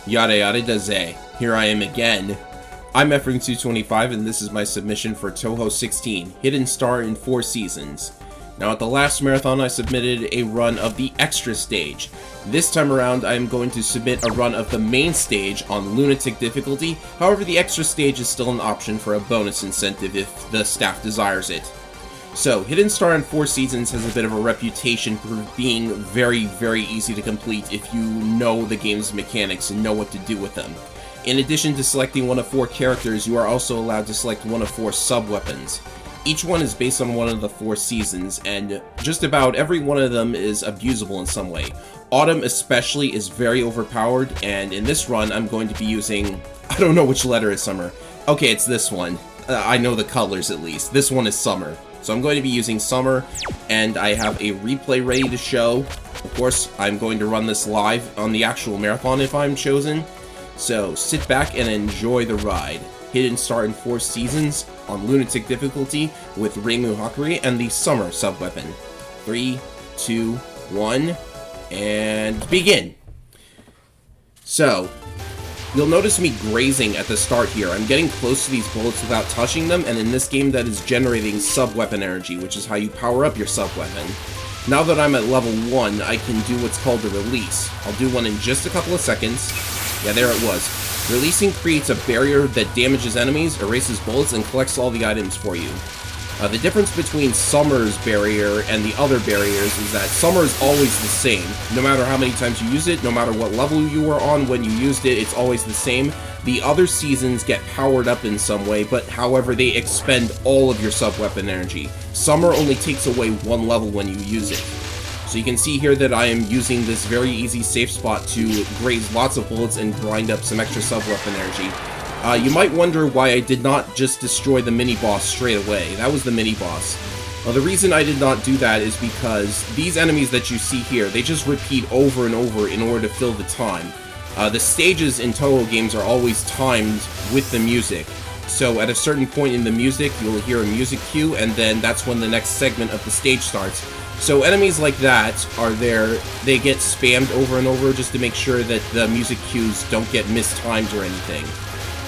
Yada yada daze. Here I am again. I'm Efring225 and this is my submission for Touhou 16, Hidden Star in 4 Seasons. Now at the last marathon I submitted a run of the extra stage. This time around I am going to submit a run of the main stage on Lunatic difficulty, however the extra stage is still an option for a bonus incentive if the staff desires it. So, Hidden Star in 4 Seasons has a bit of a reputation for being very, very easy to complete if you know the game's mechanics and know what to do with them. In addition to selecting one of 4 characters, you are also allowed to select one of 4 sub-weapons. Each one is based on one of the 4 seasons, and just about every one of them is abusable in some way. Autumn especially is very overpowered, and in this run I'm going to be using... I don't know which letter is Summer. Okay, it's this one. I know the colors at least. This one is Summer. So I'm going to be using Summer, and I have a replay ready to show. Of course, I'm going to run this live on the actual marathon if I'm chosen. So sit back and enjoy the ride. Hidden Star in 4 Seasons on Lunatic difficulty with Reimu Hakuri and the Summer sub-weapon. 3, 2, 1, and begin! So, you'll notice me grazing at the start here. I'm getting close to these bullets without touching them, and in this game that is generating sub-weapon energy, which is how you power up your sub-weapon. Now that I'm at level 1, I can do what's called a release. I'll do one in just a couple of seconds. Yeah, there it was. Releasing creates a barrier that damages enemies, erases bullets, and collects all the items for you. The difference between Summer's barrier and the other barriers is that Summer is always the same. No matter how many times you use it, no matter what level you were on when you used it, it's always the same. The other seasons get powered up in some way, but however, they expend all of your sub-weapon energy. Summer only takes away 1 level when you use it. So you can see here that I am using this very easy safe spot to graze lots of bullets and grind up some extra sub-weapon energy. You might wonder why I did not just destroy the mini-boss straight away. That was the mini-boss. Well, the reason I did not do that is because these enemies that you see here, they just repeat over and over in order to fill the time. The stages in Touhou games are always timed with the music. So at a certain point in the music, you'll hear a music cue, and then that's when the next segment of the stage starts. So enemies like that are there, they get spammed over and over just to make sure that the music cues don't get mistimed or anything.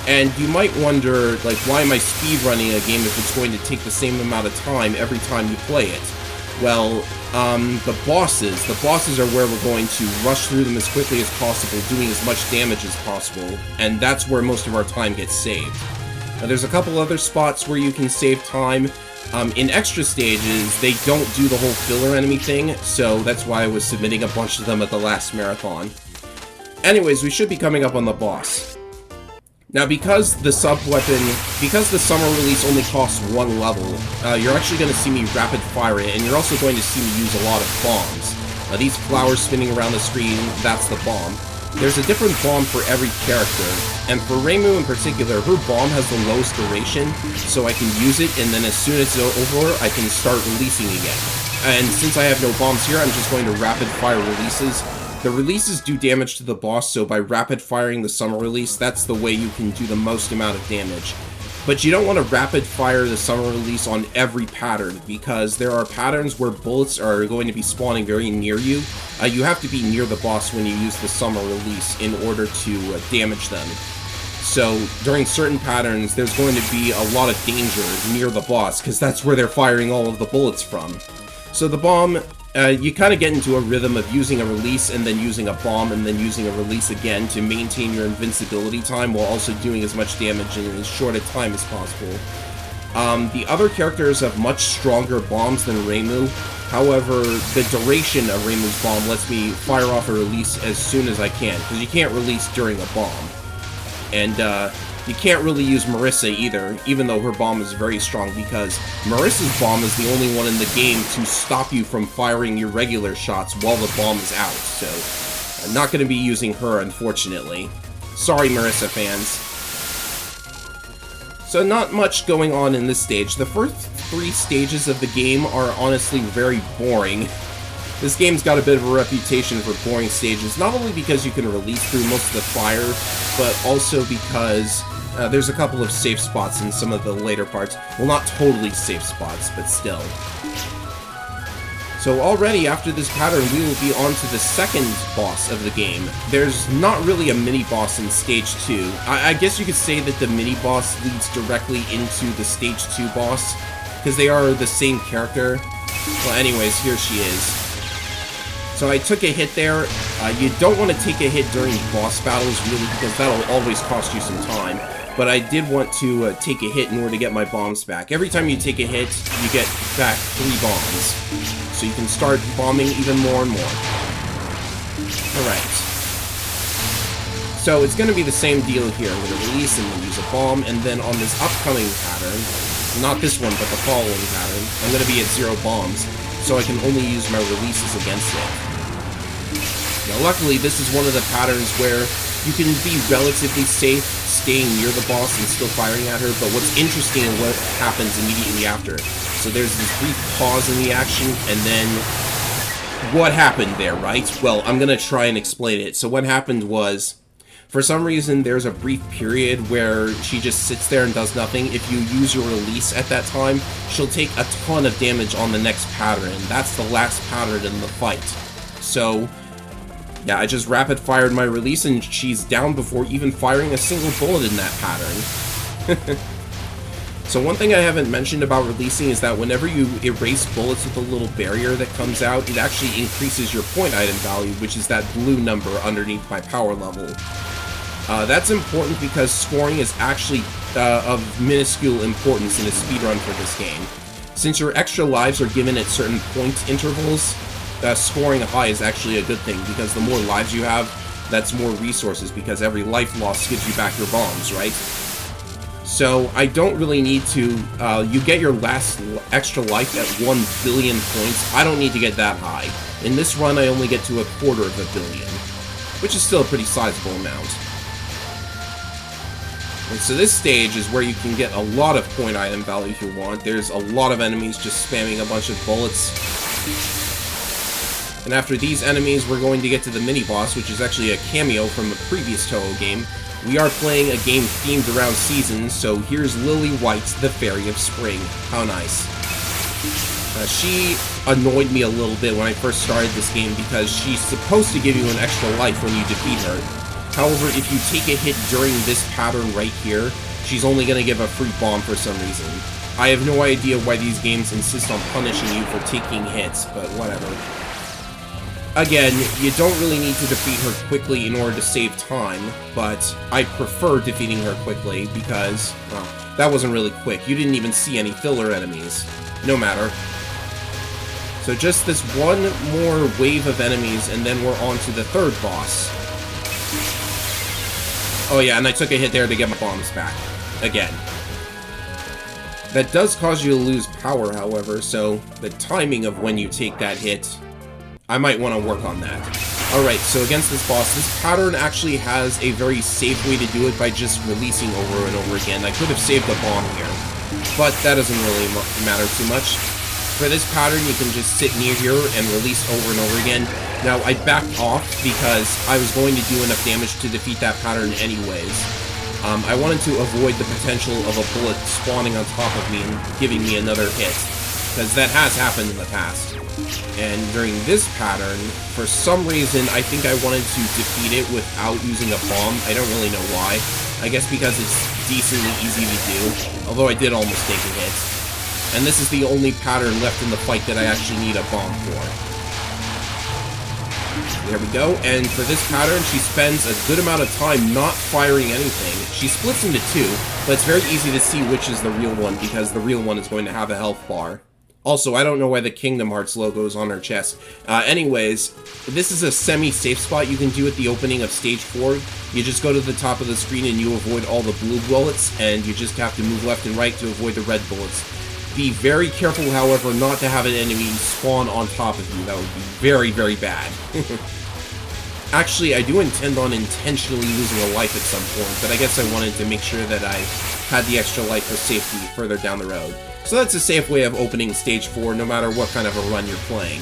And you might wonder, like, why am I speedrunning a game if it's going to take the same amount of time every time you play it? Well, the bosses are where we're going to rush through them as quickly as possible, doing as much damage as possible, and that's where most of our time gets saved. Now, there's a couple other spots where you can save time. In extra stages, they don't do the whole filler enemy thing, so that's why I was submitting a bunch of them at the last marathon. Anyways, we should be coming up on the boss. Now, because the summer release only costs 1 level, you're actually going to see me rapid fire it, and you're also going to see me use a lot of bombs. These flowers spinning around the screen, that's the bomb. There's a different bomb for every character, and for Reimu in particular, her bomb has the lowest duration, so I can use it, and then as soon as it's over, I can start releasing again. And since I have no bombs here, I'm just going to rapid fire releases. The releases do damage to the boss, so by rapid firing the summer release, that's the way you can do the most amount of damage. But you don't want to rapid fire the summer release on every pattern, because there are patterns where bullets are going to be spawning very near you. You have to be near the boss when you use the summer release in order to damage them. So during certain patterns, there's going to be a lot of danger near the boss, because that's where they're firing all of the bullets from. So the bomb, you kind of get into a rhythm of using a release and then using a bomb and then using a release again to maintain your invincibility time while also doing as much damage in as short a time as possible. The other characters have much stronger bombs than Reimu. However, the duration of Reimu's bomb lets me fire off a release as soon as I can, because you can't release during a bomb. And you can't really use Marissa either, even though her bomb is very strong, because Marissa's bomb is the only one in the game to stop you from firing your regular shots while the bomb is out, so I'm not going to be using her, unfortunately. Sorry, Marissa fans. So not much going on in this stage. The first 3 stages of the game are honestly very boring. This game's got a bit of a reputation for boring stages, not only because you can release through most of the fire, but also because there's a couple of safe spots in some of the later parts. Well, not totally safe spots, but still. So already after this pattern, we will be on to the second boss of the game. There's not really a mini-boss in Stage 2. I guess you could say that the mini-boss leads directly into the Stage 2 boss, because they are the same character. Well, anyways, here she is. So I took a hit there. You don't want to take a hit during boss battles, really, because that'll always cost you some time. But I did want to take a hit in order to get my bombs back. Every time you take a hit, you get back 3 bombs. So you can start bombing even more and more. Alright. So it's going to be the same deal here. I'm going to release and then use a bomb, and then on this upcoming pattern, not this one, but the following pattern, I'm going to be at 0 bombs, so I can only use my releases against it. Now luckily, this is one of the patterns where you can be relatively safe staying near the boss and still firing at her, but what's interesting is what happens immediately after. So there's this brief pause in the action, and then what happened there, right? Well, I'm gonna try and explain it. So what happened was, for some reason, there's a brief period where she just sits there and does nothing. If you use your release at that time, she'll take a ton of damage on the next pattern. That's the last pattern in the fight. So yeah, I just rapid-fired my release, and she's down before even firing a single bullet in that pattern. So one thing I haven't mentioned about releasing is that whenever you erase bullets with a little barrier that comes out, it actually increases your point item value, which is that blue number underneath my power level. That's important because scoring is actually of minuscule importance in a speedrun for this game. Since your extra lives are given at certain point intervals, scoring high is actually a good thing, because the more lives you have, that's more resources, because every life loss gives you back your bombs, right? So I don't really need to, you get your last extra life at 1 billion points. I don't need to get that high. In this run, I only get to 250 million, which is still a pretty sizable amount. And so this stage is where you can get a lot of point item value if you want. There's a lot of enemies just spamming a bunch of bullets. And after these enemies, we're going to get to the mini-boss, which is actually a cameo from a previous Touhou game. We are playing a game themed around seasons, so here's Lily White, the Fairy of Spring. How nice. She annoyed me a little bit when I first started this game, because she's supposed to give you an extra life when you defeat her. However, if you take a hit during this pattern right here, she's only going to give a free bomb for some reason. I have no idea why these games insist on punishing you for taking hits, but whatever. Again, you don't really need to defeat her quickly in order to save time, but I prefer defeating her quickly because, well, that wasn't really quick. You didn't even see any filler enemies. No matter. So just this one more wave of enemies, and then we're on to the third boss. Oh yeah, and I took a hit there to get my bombs back. Again. That does cause you to lose power, however, so the timing of when you take that hit, I might want to work on that. Alright, so against this boss, this pattern actually has a very safe way to do it by just releasing over and over again. I could have saved a bomb here, but that doesn't really matter too much. For this pattern, you can just sit near here and release over and over again. Now, I backed off because I was going to do enough damage to defeat that pattern anyways. I wanted to avoid the potential of a bullet spawning on top of me and giving me another hit, because that has happened in the past. And during this pattern, for some reason, I think I wanted to defeat it without using a bomb. I don't really know why. I guess because it's decently easy to do, although I did almost take a hit. And this is the only pattern left in the fight that I actually need a bomb for. There we go, and for this pattern, she spends a good amount of time not firing anything. She splits into two, but it's very easy to see which is the real one, because the real one is going to have a health bar. Also, I don't know why the Kingdom Hearts logo is on her chest. Anyways, this is a semi-safe spot you can do at the opening of Stage 4. You just go to the top of the screen and you avoid all the blue bullets, and you just have to move left and right to avoid the red bullets. Be very careful, however, not to have an enemy spawn on top of you. That would be very, very bad. Actually, I do intend on intentionally losing a life at some point, but I guess I wanted to make sure that I had the extra life for safety further down the road. So that's a safe way of opening Stage 4, no matter what kind of a run you're playing.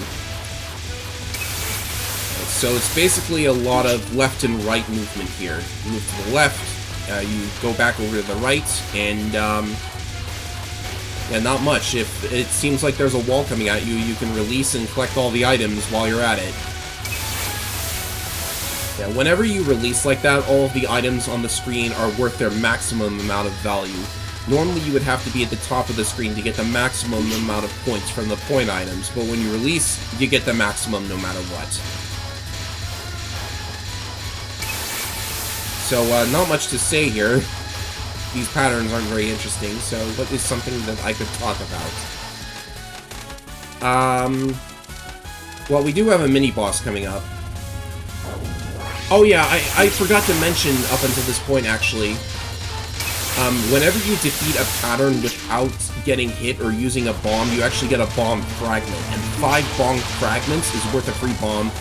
So it's basically a lot of left and right movement here. You move to the left, you go back over to the right, and Yeah, not much. If it seems like there's a wall coming at you, you can release and collect all the items while you're at it. Yeah, whenever you release like that, all of the items on the screen are worth their maximum amount of value. Normally you would have to be at the top of the screen to get the maximum amount of points from the point items, but when you release, you get the maximum no matter what. So, not much to say here. These patterns aren't very interesting, so what is something that I could talk about? Well, we do have a mini-boss coming up. Oh yeah, I forgot to mention up until this point, actually. Whenever you defeat a pattern without getting hit or using a bomb, you actually get a bomb fragment, and 5 bomb fragments is worth a free bomb.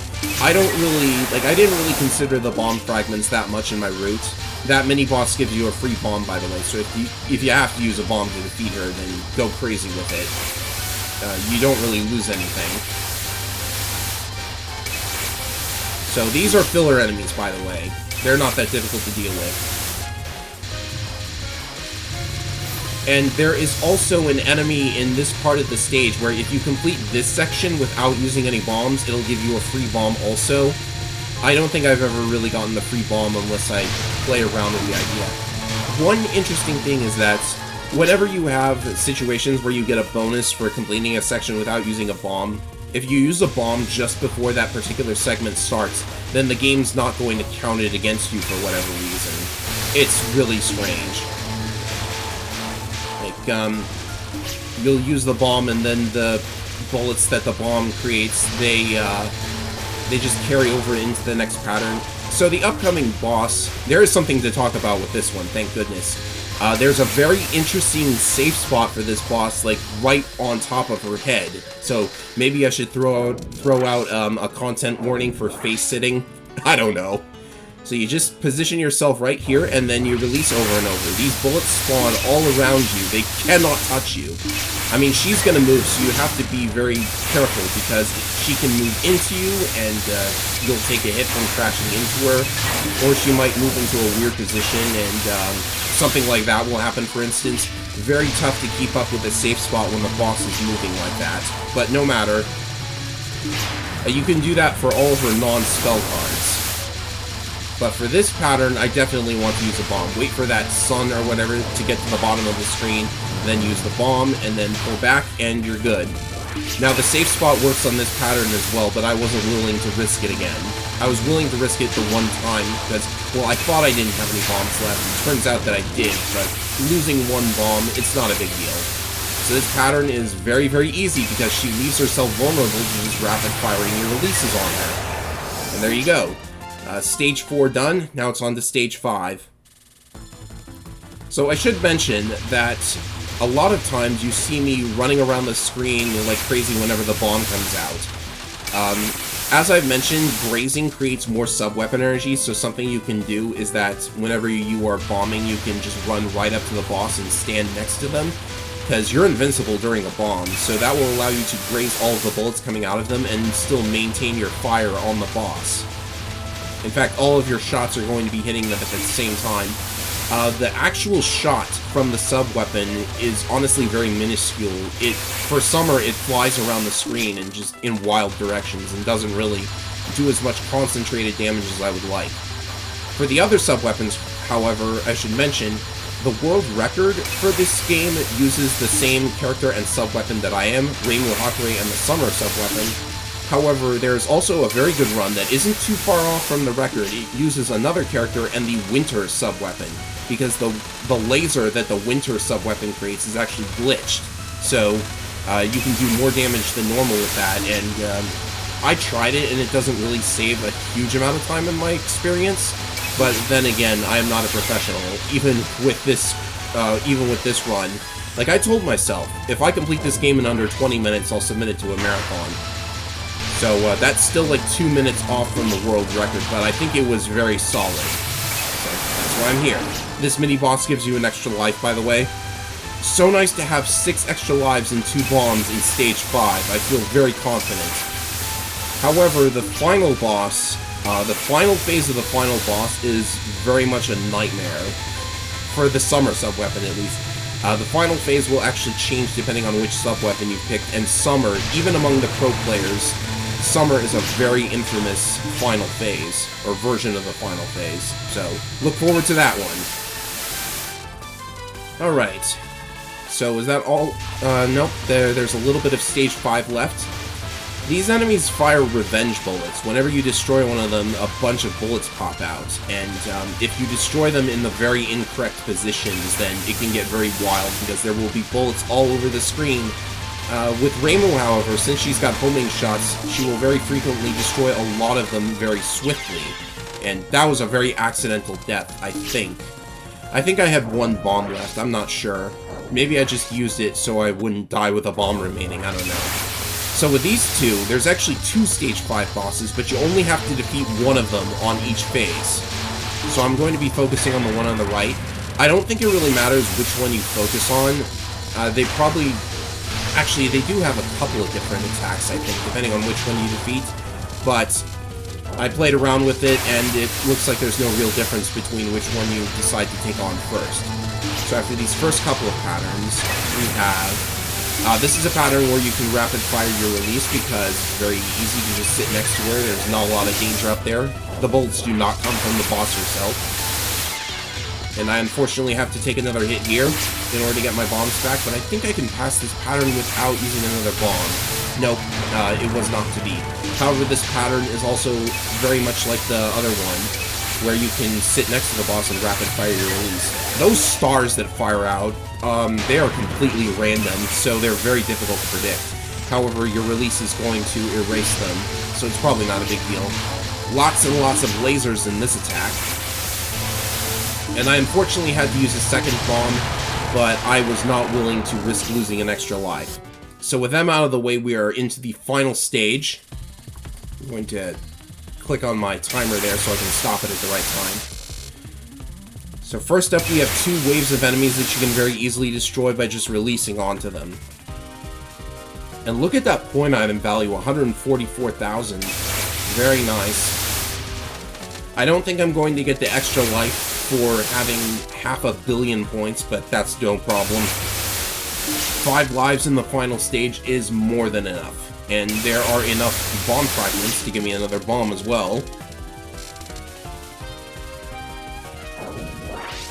I didn't really consider the bomb fragments that much in my route. That mini-boss gives you a free bomb, by the way, so if you have to use a bomb to defeat her, then go crazy with it. You don't really lose anything. So these are filler enemies, by the way. They're not that difficult to deal with. And there is also an enemy in this part of the stage where if you complete this section without using any bombs, it'll give you a free bomb also. I don't think I've ever really gotten the free bomb unless I play around with the idea. One interesting thing is that whenever you have situations where you get a bonus for completing a section without using a bomb, if you use a bomb just before that particular segment starts, then the game's not going to count it against you for whatever reason. It's really strange. Like, you'll use the bomb and then the bullets that the bomb creates, they just carry over into the next pattern. So the upcoming boss, there is something to talk about with this one, thank goodness. There's a very interesting safe spot for this boss, like, right on top of her head. So maybe I should throw out a content warning for face sitting. I don't know. So you just position yourself right here, and then you release over and over. These bullets spawn all around you. They cannot touch you. I mean, she's gonna move, so you have to be very careful, because she can move into you, and you'll take a hit from crashing into her, or she might move into a weird position, and something like that will happen, for instance. Very tough to keep up with a safe spot when the boss is moving like that. But no matter. You can do that for all of her non-spell cards. But for this pattern, I definitely want to use a bomb. Wait for that sun or whatever to get to the bottom of the screen, then use the bomb, and then pull back, and you're good. Now, the safe spot works on this pattern as well, but I wasn't willing to risk it again. I was willing to risk it the one time, because, well, I thought I didn't have any bombs left. It turns out that I did, but losing one bomb, it's not a big deal. So this pattern is very, very easy, because she leaves herself vulnerable to just rapid-firing your releases on her. And there you go. Stage 4 done, now it's on to Stage 5. So I should mention that a lot of times you see me running around the screen like crazy whenever the bomb comes out. As I've mentioned, grazing creates more sub-weapon energy, so something you can do is that whenever you are bombing, you can just run right up to the boss and stand next to them, because you're invincible during a bomb, so that will allow you to graze all of the bullets coming out of them and still maintain your fire on the boss. In fact, all of your shots are going to be hitting them at the same time. The actual shot from the sub-weapon is honestly very minuscule. For Summer, it flies around the screen and just in wild directions and doesn't really do as much concentrated damage as I would like. For the other sub-weapons, however, I should mention, the world record for this game uses the same character and sub-weapon that I am, Reimu Hakure and the Summer sub-weapon. However, there's also a very good run that isn't too far off from the record. It uses another character and the Winter sub-weapon, because the laser that the Winter sub-weapon creates is actually glitched. So, you can do more damage than normal with that, and I tried it, and it doesn't really save a huge amount of time in my experience. But then again, I am not a professional, even with this run. Like, I told myself, if I complete this game in under 20 minutes, I'll submit it to a marathon. So that's still like 2 minutes off from the world record, but I think it was very solid. So that's why I'm here. This mini-boss gives you an extra life, by the way. So nice to have 6 extra lives and 2 bombs in Stage 5. I feel very confident. However, the final boss, the final phase of the final boss is very much a nightmare. For the Summer sub-weapon, at least. The final phase will actually change depending on which sub-weapon you picked, and Summer, even among the pro players, Summer is a very infamous final phase, or version of the final phase, so look forward to that one. Alright, so is that all? Nope, there's a little bit of Stage 5 left. These enemies fire revenge bullets. Whenever you destroy one of them, a bunch of bullets pop out, and if you destroy them in the very incorrect positions, then it can get very wild, because there will be bullets all over the screen. With Rainbow, however, since she's got homing shots, she will very frequently destroy a lot of them very swiftly, and that was a very accidental death, I think. I think I had one bomb left, I'm not sure. Maybe I just used it so I wouldn't die with a bomb remaining, I don't know. So with these two, there's actually 2 Stage 5 bosses, but you only have to defeat one of them on each phase. So I'm going to be focusing on the one on the right. I don't think it really matters which one you focus on. They probably... Actually, they do have a couple of different attacks, I think, depending on which one you defeat. But I played around with it, and it looks like there's no real difference between which one you decide to take on first. So after these first couple of patterns, we have... this is a pattern where you can rapid fire your release because it's very easy to just sit next to her. There's not a lot of danger up there. The bullets do not come from the boss herself. And I unfortunately have to take another hit here in order to get my bombs back, but I think I can pass this pattern without using another bomb. Nope, it was not to be. However, this pattern is also very much like the other one, where you can sit next to the boss and rapid fire your release. Those stars that fire out, they are completely random, so they're very difficult to predict. However, your release is going to erase them, so it's probably not a big deal. Lots and lots of lasers in this attack. And I unfortunately had to use a second bomb, but I was not willing to risk losing an extra life. So with them out of the way, we are into the final stage. I'm going to click on my timer there so I can stop it at the right time. So first up, we have 2 waves of enemies that you can very easily destroy by just releasing onto them. And look at that point item value, 144,000. Very nice. I don't think I'm going to get the extra life for having 500 million points, but that's no problem. 5 lives in the final stage is more than enough, and there are enough bomb fragments to give me another bomb as well.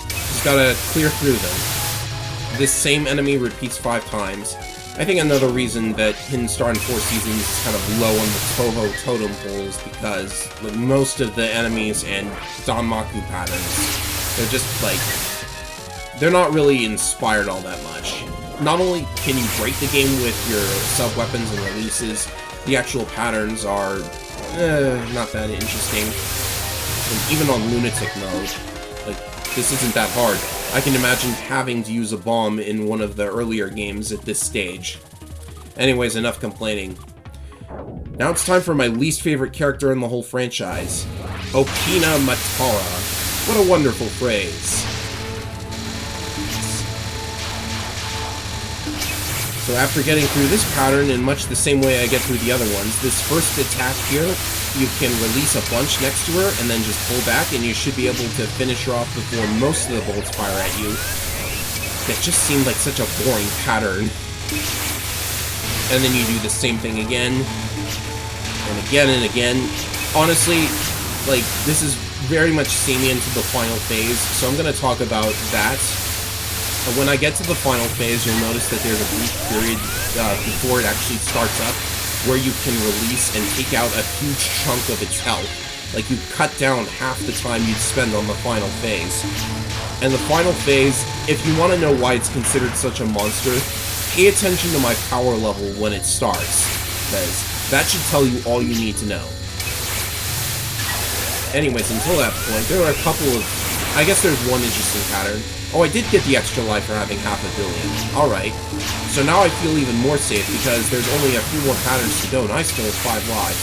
Just gotta clear through them. This same enemy repeats 5 times. I think another reason that Hidden Star in 4 Seasons is kind of low on the Touhou totem pole is because like, most of the enemies and Danmaku patterns, they're just like, they're not really inspired all that much. Not only can you break the game with your sub-weapons and releases, the actual patterns are not that interesting. And even on Lunatic mode, like, this isn't that hard. I can imagine having to use a bomb in one of the earlier games at this stage. Anyways, enough complaining. Now it's time for my least favorite character in the whole franchise, Okina Matara. What a wonderful phrase. So after getting through this pattern in much the same way I get through the other ones, this first attack here, you can release a bunch next to her and then just pull back and you should be able to finish her off before most of the bullets fire at you. That just seemed like such a boring pattern. And then you do the same thing again, and again and again. Honestly, like, this is very much salient to the final phase, so I'm going to talk about that. When I get to the final phase, you'll notice that there's a brief period before it actually starts up where you can release and take out a huge chunk of its health. Like, you cut down half the time you'd spend on the final phase. And the final phase, if you want to know why it's considered such a monster, pay attention to my power level when it starts, because that should tell you all you need to know. Anyways, until that point, there are a couple of... I guess there's one interesting pattern. Oh, I did get the extra life for having 500 million. Alright. So now I feel even more safe because there's only a few more patterns to go and I still have 5 lives.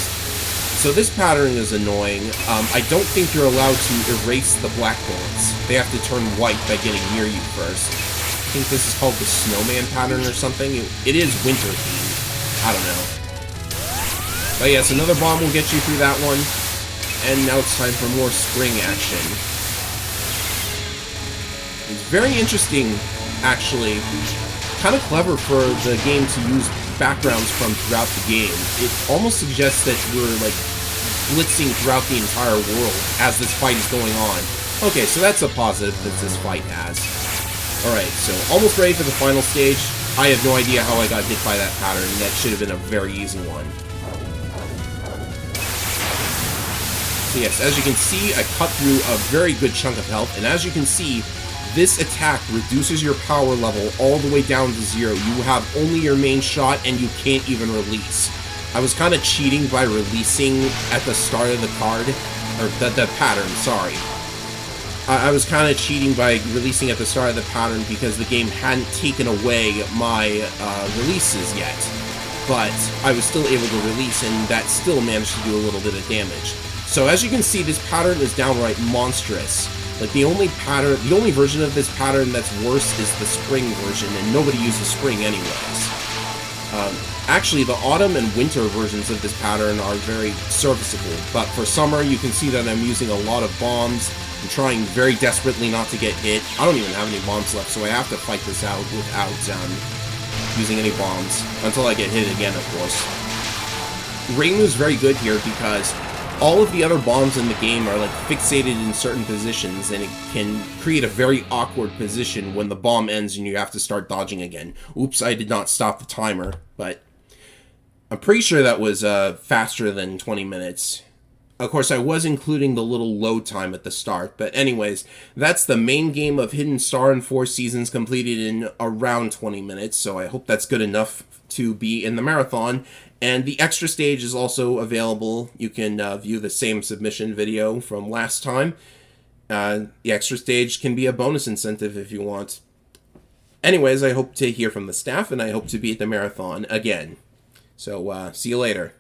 So this pattern is annoying. I don't think you're allowed to erase the black bullets. They have to turn white by getting near you first. I think this is called the snowman pattern or something. It is winter themed. I don't know. But yes, another bomb will get you through that one. And now it's time for more spring action. It's very interesting actually kind of clever for the game to use backgrounds from throughout the game. It almost suggests that we're, like, blitzing throughout the entire world as this fight is going on. Okay, so that's a positive that this fight has. Alright, so almost ready for the final stage. I have no idea how I got hit by that pattern. That should have been a very easy one. So yes, as you can see, I cut through a very good chunk of health, and as you can see, this attack reduces your power level all the way down to 0. You have only your main shot, and you can't even release. I was kind of cheating by releasing at the start of the card, or the pattern, sorry. I was kind of cheating by releasing at the start of the pattern because the game hadn't taken away my releases yet. But I was still able to release, and that still managed to do a little bit of damage. So as you can see, this pattern is downright monstrous. Like, the only version of this pattern that's worse is the spring version, and nobody uses spring anyways. Actually, the autumn and winter versions of this pattern are very serviceable, but for summer, you can see that I'm using a lot of bombs. I'm trying very desperately not to get hit. I don't even have any bombs left, so I have to fight this out without using any bombs, until I get hit again, of course. Reimu's very good here because all of the other bombs in the game are, like, fixated in certain positions, and it can create a very awkward position when the bomb ends and you have to start dodging again. Oops, I did not stop the timer, but I'm pretty sure that was faster than 20 minutes. Of course, I was including the little load time at the start, but anyways, that's the main game of Hidden Star in 4 seasons completed in around 20 minutes, so I hope that's good enough to be in the marathon. And the extra stage is also available. You can view the same submission video from last time. The extra stage can be a bonus incentive if you want. Anyways, I hope to hear from the staff, and I hope to be at the marathon again. So, see you later.